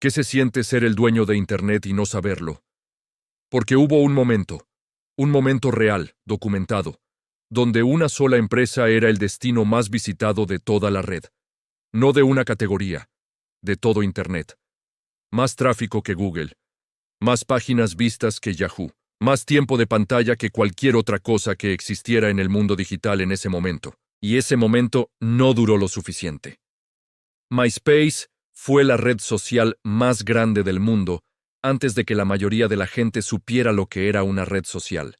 ¿Qué se siente ser el dueño de Internet y no saberlo? Porque hubo un momento real, documentado, donde una sola empresa era el destino más visitado de toda la red, no de una categoría, de todo Internet. Más tráfico que Google, más páginas vistas que Yahoo, más tiempo de pantalla que cualquier otra cosa que existiera en el mundo digital en ese momento. Y ese momento no duró lo suficiente. MySpace fue la red social más grande del mundo antes de que la mayoría de la gente supiera lo que era una red social.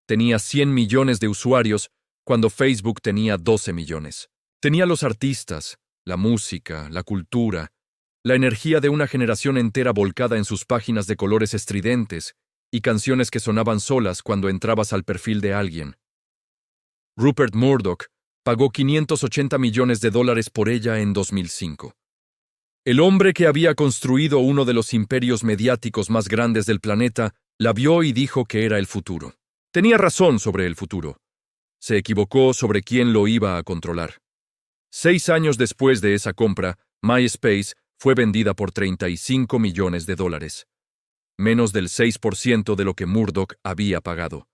Tenía 100 millones de usuarios cuando Facebook tenía 12 millones. Tenía los artistas, la música, la cultura, la energía de una generación entera volcada en sus páginas de colores estridentes y canciones que sonaban solas cuando entrabas al perfil de alguien. Rupert Murdoch pagó $580 millones por ella en 2005. El hombre que había construido uno de los imperios mediáticos más grandes del planeta la vio y dijo que era el futuro. Tenía razón sobre el futuro. Se equivocó sobre quién lo iba a controlar. 6 años después de esa compra, MySpace fue vendida por $35 millones. Menos del 6% de lo que Murdoch había pagado.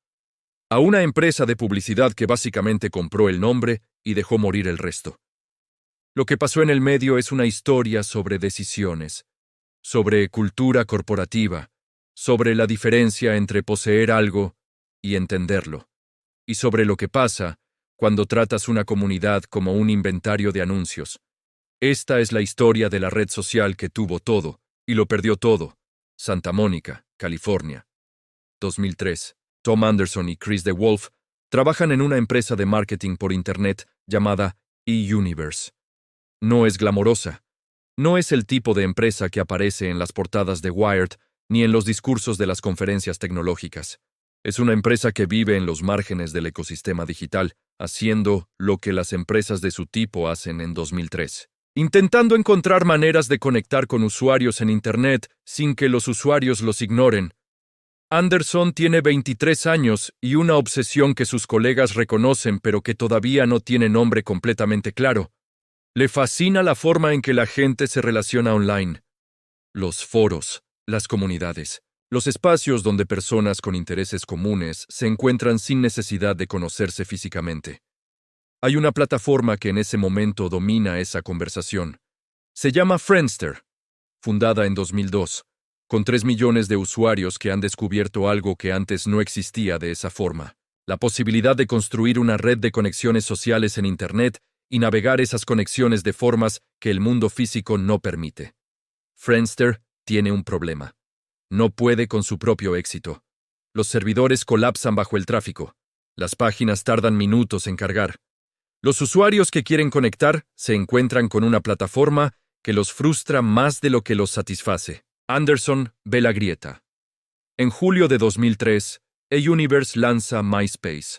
A una empresa de publicidad que básicamente compró el nombre y dejó morir el resto. Lo que pasó en el medio es una historia sobre decisiones, sobre cultura corporativa, sobre la diferencia entre poseer algo y entenderlo, y sobre lo que pasa cuando tratas una comunidad como un inventario de anuncios. Esta es la historia de la red social que tuvo todo y lo perdió todo. Santa Mónica, California. 2003. Tom Anderson y Chris DeWolf trabajan en una empresa de marketing por Internet llamada eUniverse. No es glamorosa. No es el tipo de empresa que aparece en las portadas de Wired ni en los discursos de las conferencias tecnológicas. Es una empresa que vive en los márgenes del ecosistema digital, haciendo lo que las empresas de su tipo hacen en 2003. Intentando encontrar maneras de conectar con usuarios en Internet sin que los usuarios los ignoren. Anderson tiene 23 años y una obsesión que sus colegas reconocen pero que todavía no tiene nombre completamente claro. Le fascina la forma en que la gente se relaciona online. Los foros, las comunidades, los espacios donde personas con intereses comunes se encuentran sin necesidad de conocerse físicamente. Hay una plataforma que en ese momento domina esa conversación. Se llama Friendster, fundada en 2002. Con 3 millones de usuarios que han descubierto algo que antes no existía de esa forma. La posibilidad de construir una red de conexiones sociales en Internet y navegar esas conexiones de formas que el mundo físico no permite. Friendster tiene un problema. No puede con su propio éxito. Los servidores colapsan bajo el tráfico. Las páginas tardan minutos en cargar. Los usuarios que quieren conectar se encuentran con una plataforma que los frustra más de lo que los satisface. Anderson ve la grieta. En julio de 2003, eUniverse lanza MySpace,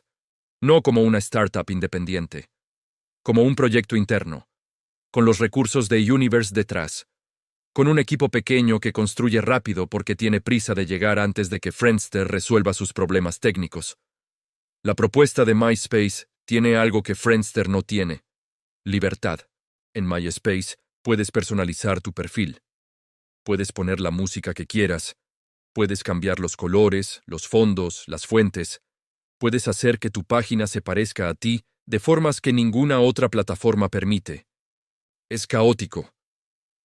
no como una startup independiente, como un proyecto interno, con los recursos de eUniverse detrás, con un equipo pequeño que construye rápido porque tiene prisa de llegar antes de que Friendster resuelva sus problemas técnicos. La propuesta de MySpace tiene algo que Friendster no tiene: libertad. En MySpace puedes personalizar tu perfil. Puedes poner la música que quieras, puedes cambiar los colores, los fondos, las fuentes, puedes hacer que tu página se parezca a ti de formas que ninguna otra plataforma permite. Es caótico,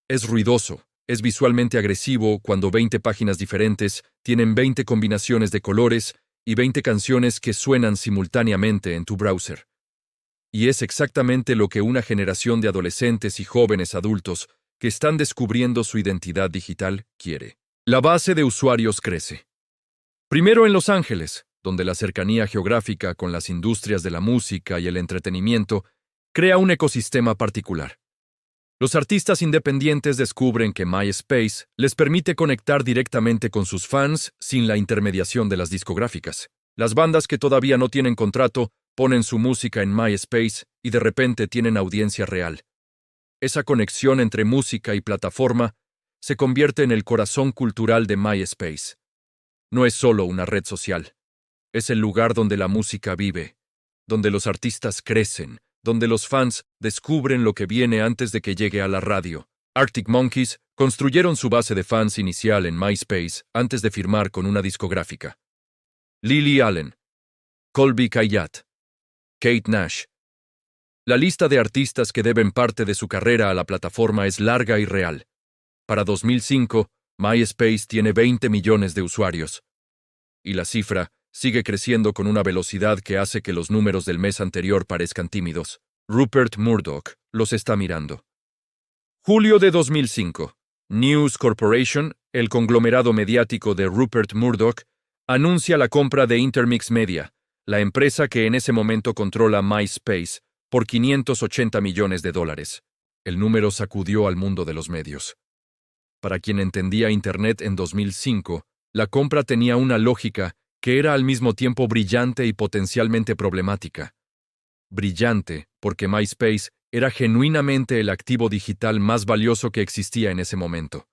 es ruidoso, es visualmente agresivo cuando 20 páginas diferentes tienen 20 combinaciones de colores y 20 canciones que suenan simultáneamente en tu browser. Y es exactamente lo que una generación de adolescentes y jóvenes adultos que están descubriendo su identidad digital quiere. La base de usuarios crece. Primero en Los Ángeles, donde la cercanía geográfica con las industrias de la música y el entretenimiento crea un ecosistema particular. Los artistas independientes descubren que MySpace les permite conectar directamente con sus fans sin la intermediación de las discográficas. Las bandas que todavía no tienen contrato ponen su música en MySpace y de repente tienen audiencia real. Esa conexión entre música y plataforma se convierte en el corazón cultural de MySpace. No es solo una red social. Es el lugar donde la música vive, donde los artistas crecen, donde los fans descubren lo que viene antes de que llegue a la radio. Arctic Monkeys construyeron su base de fans inicial en MySpace antes de firmar con una discográfica. Lily Allen, Colby Kayat, Kate Nash. La lista de artistas que deben parte de su carrera a la plataforma es larga y real. Para 2005, MySpace tiene 20 millones de usuarios. Y la cifra sigue creciendo con una velocidad que hace que los números del mes anterior parezcan tímidos. Rupert Murdoch los está mirando. Julio de 2005. News Corporation, el conglomerado mediático de Rupert Murdoch, anuncia la compra de Intermix Media, la empresa que en ese momento controla MySpace, por $580 millones. El número sacudió al mundo de los medios. Para quien entendía Internet en 2005, la compra tenía una lógica que era al mismo tiempo brillante y potencialmente problemática. Brillante, porque MySpace era genuinamente el activo digital más valioso que existía en ese momento.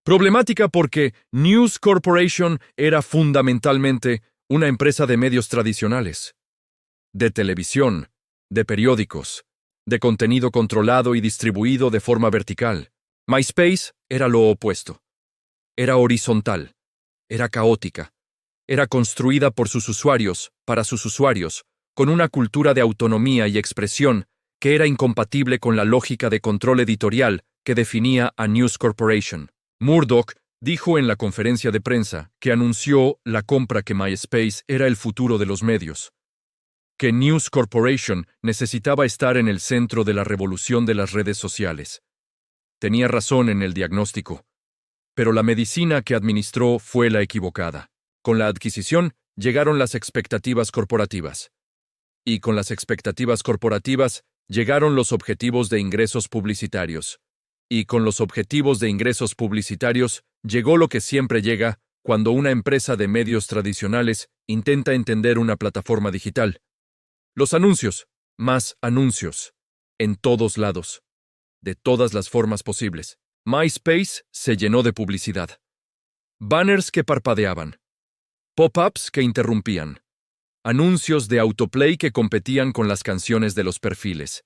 Problemática porque News Corporation era fundamentalmente una empresa de medios tradicionales, de televisión, de periódicos, de contenido controlado y distribuido de forma vertical. MySpace era lo opuesto. Era horizontal, era caótica, era construida por sus usuarios, para sus usuarios, con una cultura de autonomía y expresión que era incompatible con la lógica de control editorial que definía a News Corporation. Murdoch dijo en la conferencia de prensa que anunció la compra que MySpace era el futuro de los medios, que News Corporation necesitaba estar en el centro de la revolución de las redes sociales. Tenía razón en el diagnóstico, pero la medicina que administró fue la equivocada. Con la adquisición llegaron las expectativas corporativas. Y con las expectativas corporativas llegaron los objetivos de ingresos publicitarios. Y con los objetivos de ingresos publicitarios llegó lo que siempre llega cuando una empresa de medios tradicionales intenta entender una plataforma digital. Los anuncios, más anuncios, en todos lados, de todas las formas posibles. MySpace se llenó de publicidad. Banners que parpadeaban, pop-ups que interrumpían, anuncios de autoplay que competían con las canciones de los perfiles.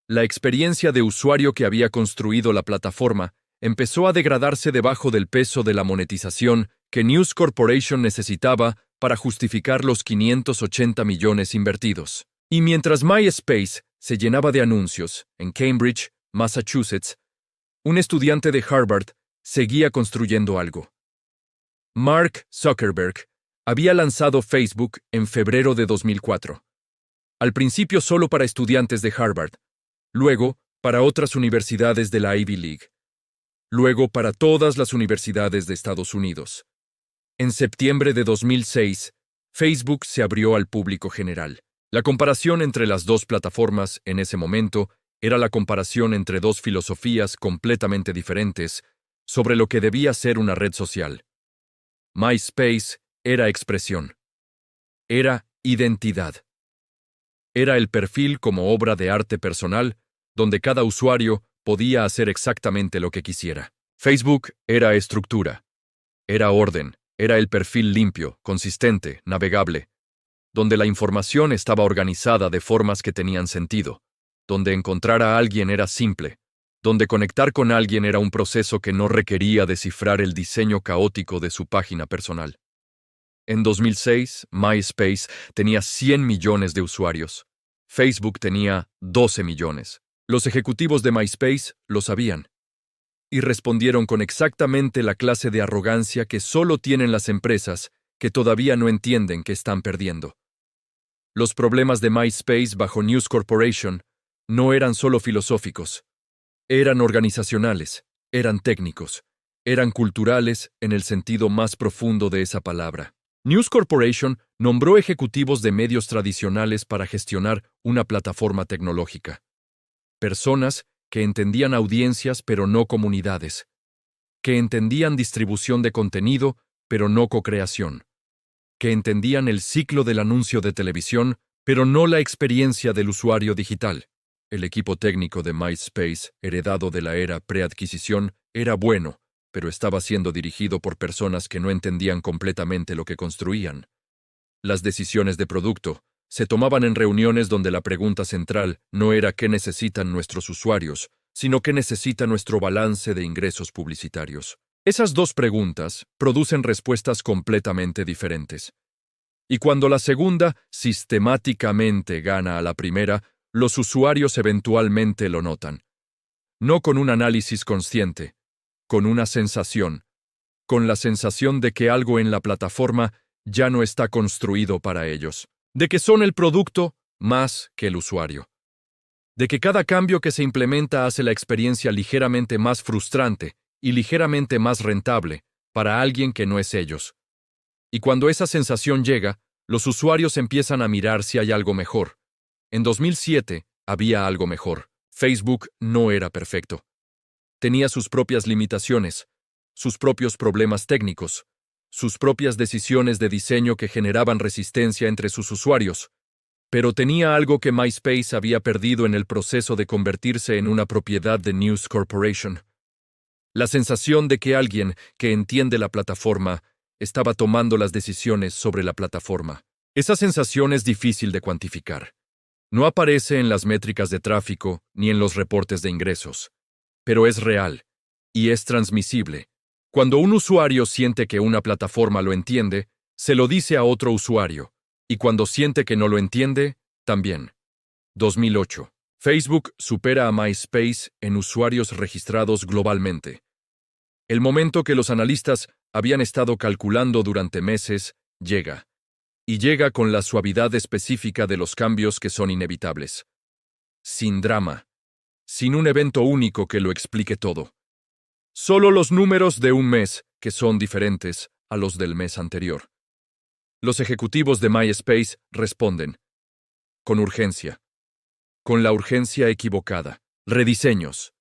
La experiencia de usuario que había construido la plataforma empezó a degradarse debajo del peso de la monetización que News Corporation necesitaba para justificar los 580 millones invertidos. Y mientras MySpace se llenaba de anuncios, en Cambridge, Massachusetts, un estudiante de Harvard seguía construyendo algo. Mark Zuckerberg había lanzado Facebook en febrero de 2004. Al principio solo para estudiantes de Harvard, luego para otras universidades de la Ivy League, luego para todas las universidades de Estados Unidos. En septiembre de 2006, Facebook se abrió al público general. La comparación entre las dos plataformas en ese momento era la comparación entre dos filosofías completamente diferentes sobre lo que debía ser una red social. MySpace era expresión. Era identidad. Era el perfil como obra de arte personal, donde cada usuario podía hacer exactamente lo que quisiera. Facebook era estructura. Era orden. Era el perfil limpio, consistente, navegable, donde la información estaba organizada de formas que tenían sentido, donde encontrar a alguien era simple, donde conectar con alguien era un proceso que no requería descifrar el diseño caótico de su página personal. En 2006, MySpace tenía 100 millones de usuarios. Facebook tenía 12 millones. Los ejecutivos de MySpace lo sabían. Y respondieron con exactamente la clase de arrogancia que solo tienen las empresas que todavía no entienden que están perdiendo. Los problemas de MySpace bajo News Corporation no eran solo filosóficos. Eran organizacionales, eran técnicos, eran culturales en el sentido más profundo de esa palabra. News Corporation nombró ejecutivos de medios tradicionales para gestionar una plataforma tecnológica. Personas que entendían audiencias pero no comunidades, que entendían distribución de contenido pero no co-creación, que entendían el ciclo del anuncio de televisión pero no la experiencia del usuario digital. El equipo técnico de MySpace, heredado de la era preadquisición, era bueno, pero estaba siendo dirigido por personas que no entendían completamente lo que construían. Las decisiones de producto se tomaban en reuniones donde la pregunta central no era qué necesitan nuestros usuarios, sino qué necesita nuestro balance de ingresos publicitarios. Esas dos preguntas producen respuestas completamente diferentes. Y cuando la segunda sistemáticamente gana a la primera, los usuarios eventualmente lo notan. No con un análisis consciente, con una sensación, con la sensación de que algo en la plataforma ya no está construido para ellos, de que son el producto más que el usuario, de que cada cambio que se implementa hace la experiencia ligeramente más frustrante y ligeramente más rentable para alguien que no es ellos. Y cuando esa sensación llega, los usuarios empiezan a mirar si hay algo mejor. En 2007 había algo mejor. Facebook no era perfecto. Tenía sus propias limitaciones, sus propios problemas técnicos, sus propias decisiones de diseño que generaban resistencia entre sus usuarios, pero tenía algo que MySpace había perdido en el proceso de convertirse en una propiedad de News Corporation. La sensación de que alguien que entiende la plataforma estaba tomando las decisiones sobre la plataforma. Esa sensación es difícil de cuantificar. No aparece en las métricas de tráfico ni en los reportes de ingresos, pero es real y es transmisible. Cuando un usuario siente que una plataforma lo entiende, se lo dice a otro usuario, y cuando siente que no lo entiende, también. 2008. Facebook supera a MySpace en usuarios registrados globalmente. El momento que los analistas habían estado calculando durante meses llega. Y llega con la suavidad específica de los cambios que son inevitables. Sin drama. Sin un evento único que lo explique todo. Solo los números de un mes, que son diferentes a los del mes anterior. Los ejecutivos de MySpace responden. Con urgencia. Con la urgencia equivocada. Rediseños.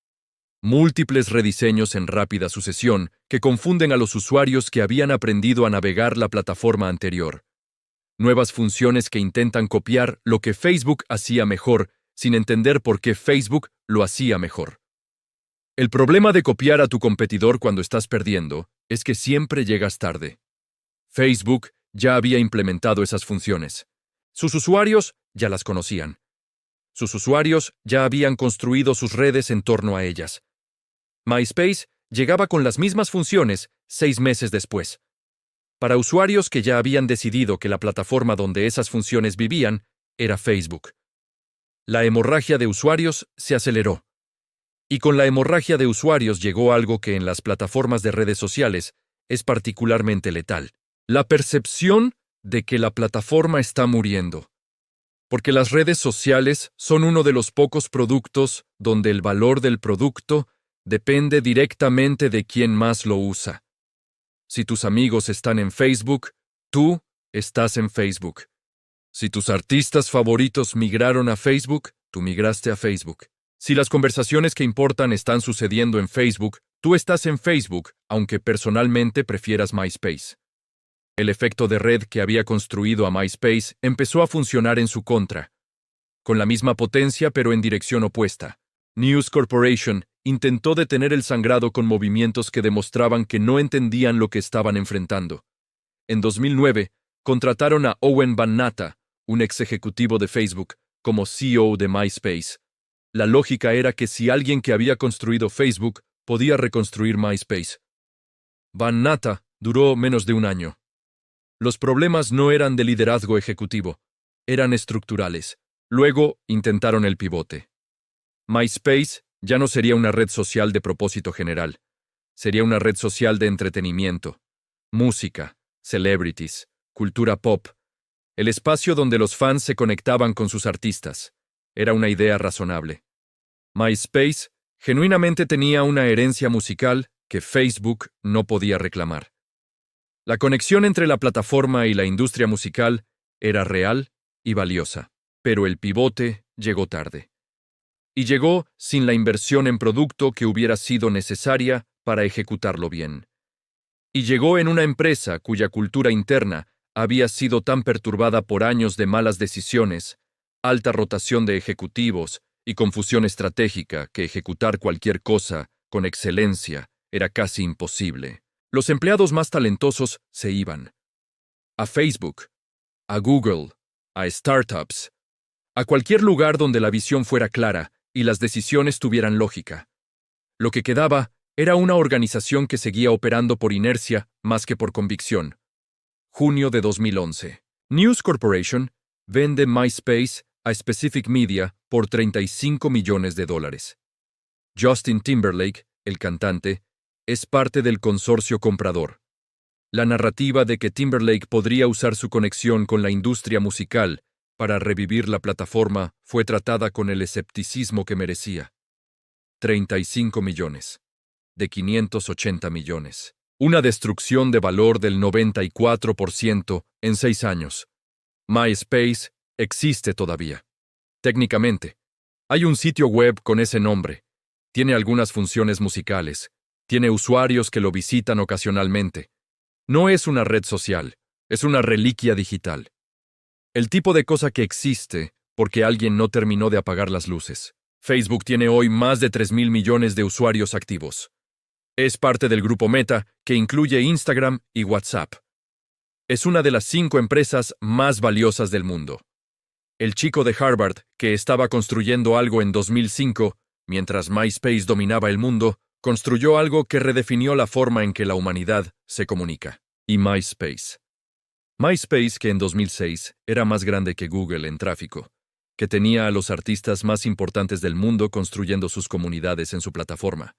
Múltiples rediseños en rápida sucesión que confunden a los usuarios que habían aprendido a navegar la plataforma anterior. Nuevas funciones que intentan copiar lo que Facebook hacía mejor, sin entender por qué Facebook lo hacía mejor. El problema de copiar a tu competidor cuando estás perdiendo es que siempre llegas tarde. Facebook ya había implementado esas funciones. Sus usuarios ya las conocían. Sus usuarios ya habían construido sus redes en torno a ellas. MySpace llegaba con las mismas funciones 6 meses después. Para usuarios que ya habían decidido que la plataforma donde esas funciones vivían era Facebook. La hemorragia de usuarios se aceleró. Y con la hemorragia de usuarios llegó algo que en las plataformas de redes sociales es particularmente letal. La percepción de que la plataforma está muriendo. Porque las redes sociales son uno de los pocos productos donde el valor del producto depende directamente de quién más lo usa. Si tus amigos están en Facebook, tú estás en Facebook. Si tus artistas favoritos migraron a Facebook, tú migraste a Facebook. Si las conversaciones que importan están sucediendo en Facebook, tú estás en Facebook, aunque personalmente prefieras MySpace. El efecto de red que había construido a MySpace empezó a funcionar en su contra. Con la misma potencia pero en dirección opuesta. News Corporation intentó detener el sangrado con movimientos que demostraban que no entendían lo que estaban enfrentando. En 2009, contrataron a Owen Van Natta, un ex ejecutivo de Facebook, como CEO de MySpace. La lógica era que si alguien que había construido Facebook podía reconstruir MySpace. Van Natta duró menos de un año. Los problemas no eran de liderazgo ejecutivo, eran estructurales. Luego intentaron el pivote. MySpace ya no sería una red social de propósito general. Sería una red social de entretenimiento, música, celebrities, cultura pop, el espacio donde los fans se conectaban con sus artistas. Era una idea razonable. MySpace genuinamente tenía una herencia musical que Facebook no podía reclamar. La conexión entre la plataforma y la industria musical era real y valiosa, pero el pivote llegó tarde. Y llegó sin la inversión en producto que hubiera sido necesaria para ejecutarlo bien. Y llegó en una empresa cuya cultura interna había sido tan perturbada por años de malas decisiones, alta rotación de ejecutivos y confusión estratégica que ejecutar cualquier cosa con excelencia era casi imposible. Los empleados más talentosos se iban. A Facebook, a Google, a startups, a cualquier lugar donde la visión fuera clara y las decisiones tuvieran lógica. Lo que quedaba era una organización que seguía operando por inercia más que por convicción. Junio de 2011. News Corporation vende MySpace a Specific Media por $35 millones. Justin Timberlake, el cantante, es parte del consorcio comprador. La narrativa de que Timberlake podría usar su conexión con la industria musical para revivir la plataforma fue tratada con el escepticismo que merecía. 35 millones. De 580 millones. Una destrucción de valor del 94% en 6 años. MySpace existe todavía. Técnicamente, hay un sitio web con ese nombre. Tiene algunas funciones musicales. Tiene usuarios que lo visitan ocasionalmente. No es una red social, es una reliquia digital. El tipo de cosa que existe porque alguien no terminó de apagar las luces. Facebook tiene hoy más de 3.000 millones de usuarios activos. Es parte del grupo Meta, que incluye Instagram y WhatsApp. Es una de las 5 empresas más valiosas del mundo. El chico de Harvard, que estaba construyendo algo en 2005, mientras MySpace dominaba el mundo, construyó algo que redefinió la forma en que la humanidad se comunica. Y MySpace. MySpace, que en 2006 era más grande que Google en tráfico, que tenía a los artistas más importantes del mundo construyendo sus comunidades en su plataforma,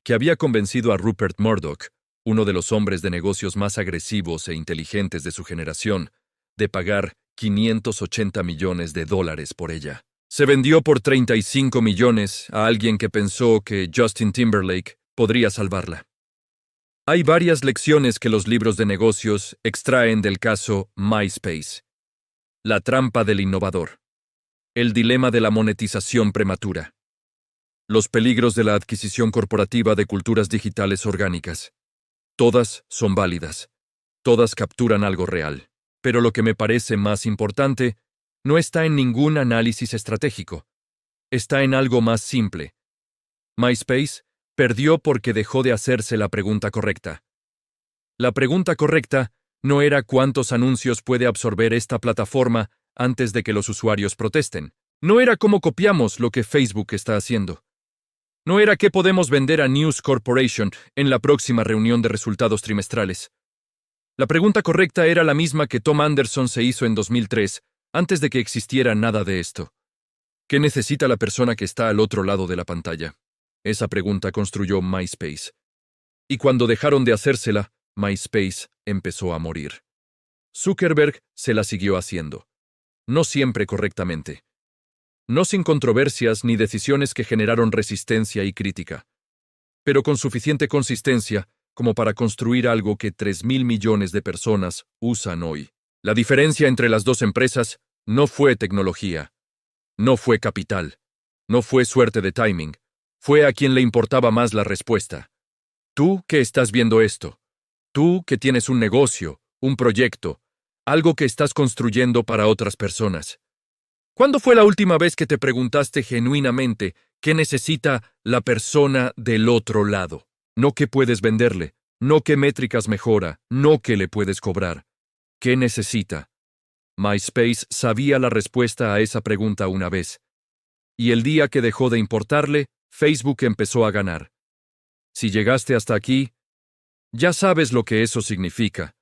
que había convencido a Rupert Murdoch, uno de los hombres de negocios más agresivos e inteligentes de su generación, de pagar $580 millones por ella. Se vendió por 35 millones a alguien que pensó que Justin Timberlake podría salvarla. Hay varias lecciones que los libros de negocios extraen del caso MySpace. La trampa del innovador. El dilema de la monetización prematura. Los peligros de la adquisición corporativa de culturas digitales orgánicas. Todas son válidas. Todas capturan algo real. Pero lo que me parece más importante no está en ningún análisis estratégico. Está en algo más simple. MySpace perdió porque dejó de hacerse la pregunta correcta. La pregunta correcta no era cuántos anuncios puede absorber esta plataforma antes de que los usuarios protesten. No era cómo copiamos lo que Facebook está haciendo. No era qué podemos vender a News Corporation en la próxima reunión de resultados trimestrales. La pregunta correcta era la misma que Tom Anderson se hizo en 2003, antes de que existiera nada de esto. ¿Qué necesita la persona que está al otro lado de la pantalla? Esa pregunta construyó MySpace. Y cuando dejaron de hacérsela, MySpace empezó a morir. Zuckerberg se la siguió haciendo. No siempre correctamente. No sin controversias ni decisiones que generaron resistencia y crítica. Pero con suficiente consistencia como para construir algo que 3.000 millones de personas usan hoy. La diferencia entre las dos empresas no fue tecnología, no fue capital, no fue suerte de timing, fue a quien le importaba más la respuesta. Tú que estás viendo esto, tú que tienes un negocio, un proyecto, algo que estás construyendo para otras personas. ¿Cuándo fue la última vez que te preguntaste genuinamente qué necesita la persona del otro lado? No qué puedes venderle, no qué métricas mejora, no qué le puedes cobrar. ¿Qué necesita? MySpace sabía la respuesta a esa pregunta una vez. Y el día que dejó de importarle, Facebook empezó a ganar. Si llegaste hasta aquí, ya sabes lo que eso significa.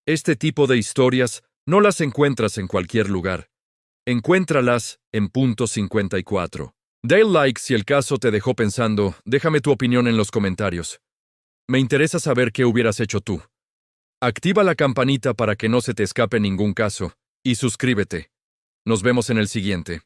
Este tipo de historias no las encuentras en cualquier lugar. Encuéntralas en punto 54. Dale like si el caso te dejó pensando, déjame tu opinión en los comentarios. Me interesa saber qué hubieras hecho tú. Activa la campanita para que no se te escape ningún caso, y suscríbete. Nos vemos en el siguiente.